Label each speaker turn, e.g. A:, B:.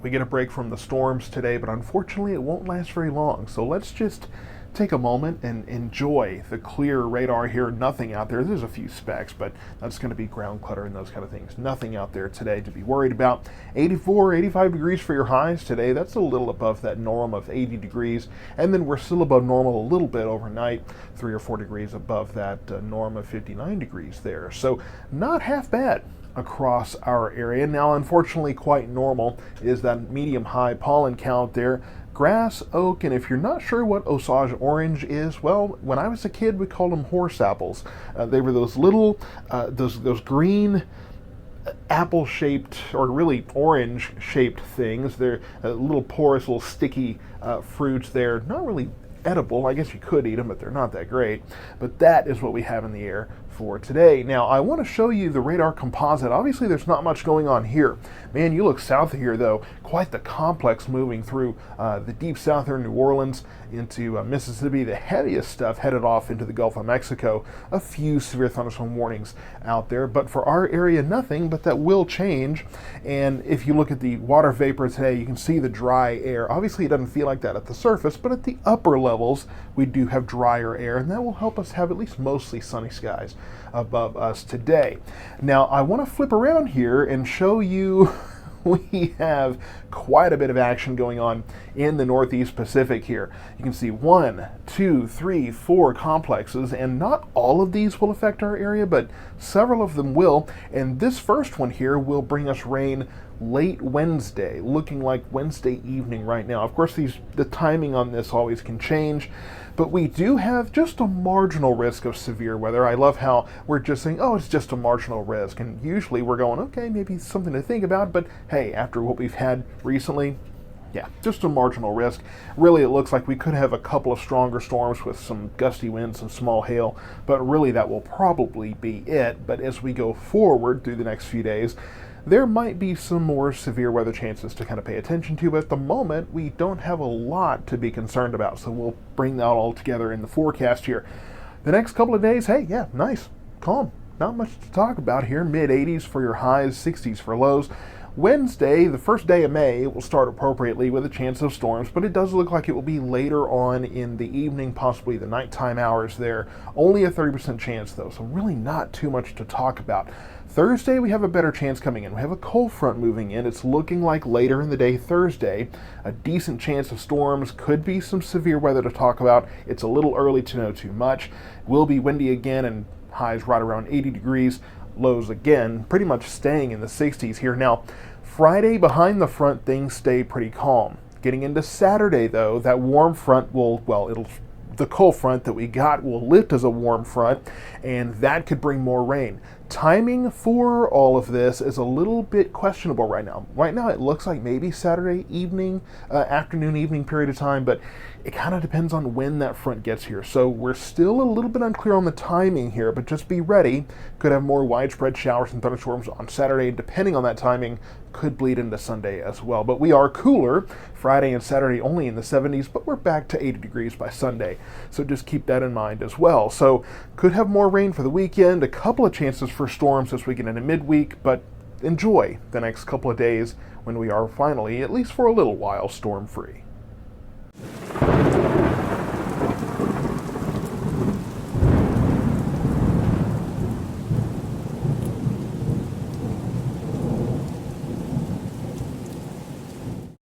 A: We get a break from the storms today, but unfortunately it won't last very long. So let's just take a moment and enjoy the clear radar here. Nothing out there. There's a few specks, but that's going to be ground clutter and those kind of things. Nothing out there today to be worried about. 84, 85 degrees for your highs today. That's a little above that norm of 80 degrees. And then we're still above normal a little bit overnight, 3 or 4 degrees above that norm of 59 degrees there. So not half bad across our area. Now, unfortunately, quite normal is that medium high pollen count there. Grass, oak, and if you're not sure what Osage orange is, well, when I was a kid, we called them horse apples. They were those little, those green apple-shaped, or really orange-shaped things. They're little porous, little sticky fruits. They're not really edible. I guess you could eat them, but they're not that great. But that is what we have in the air for today. Now, I want to show you the radar composite. Obviously, there's not much going on here. Man, you look south of here, though, quite the complex moving through the deep south here in New Orleans into Mississippi. The heaviest stuff headed off into the Gulf of Mexico. A few severe thunderstorm warnings out there, but for our area, nothing, but that will change. And if you look at the water vapor today, you can see the dry air. Obviously, it doesn't feel like that at the surface, but at the upper levels, we do have drier air, and that will help us have at least mostly sunny skies above us today. Now, I want to flip around here and show you we have quite a bit of action going on in the Northeast Pacific here. You can see 1, 2, 3, 4 complexes, and not all of these will affect our area, but several of them will. And this first one here will bring us rain late Wednesday, looking like Wednesday evening right now. Of course, the timing on this always can change, but we do have just a marginal risk of severe weather. I love how we're just saying, oh, it's just a marginal risk, and usually we're going, okay, maybe something to think about, but hey, after what we've had recently, yeah, just a marginal risk. Really, it looks like we could have a couple of stronger storms with some gusty winds and small hail, but really that will probably be it. But as we go forward through the next few days, there might be some more severe weather chances to kind of pay attention to, but at the moment, we don't have a lot to be concerned about, so we'll bring that all together in the forecast here. The next couple of days, hey, yeah, nice, calm, not much to talk about here. Mid-80s for your highs, 60s for lows. Wednesday, the first day of May, it will start appropriately with a chance of storms, but it does look like it will be later on in the evening, possibly the nighttime hours there. Only a 30% chance, though, so really not too much to talk about. Thursday, we have a better chance coming in. We have a cold front moving in. It's looking like later in the day Thursday. A decent chance of storms. Could be some severe weather to talk about. It's a little early to know too much. Will be windy again, and highs right around 80 degrees. Lows again, pretty much staying in the 60s here. Now, Friday, behind the front, things stay pretty calm. Getting into Saturday, though, that warm front will, well, the cold front that we got will lift as a warm front, and that could bring more rain. Timing for all of this is a little bit questionable right now. Right now, it looks like maybe Saturday evening, afternoon, evening period of time, but it kind of depends on when that front gets here. So we're still a little bit unclear on the timing here, but just be ready. Could have more widespread showers and thunderstorms on Saturday, and depending on that timing, could bleed into Sunday as well. But we are cooler Friday and Saturday, only in the 70s, but we're back to 80 degrees by Sunday. So just keep that in mind as well. So could have more rain for the weekend, a couple of chances for storms as we get into midweek, but enjoy the next couple of days when we are finally, at least for a little while, storm free.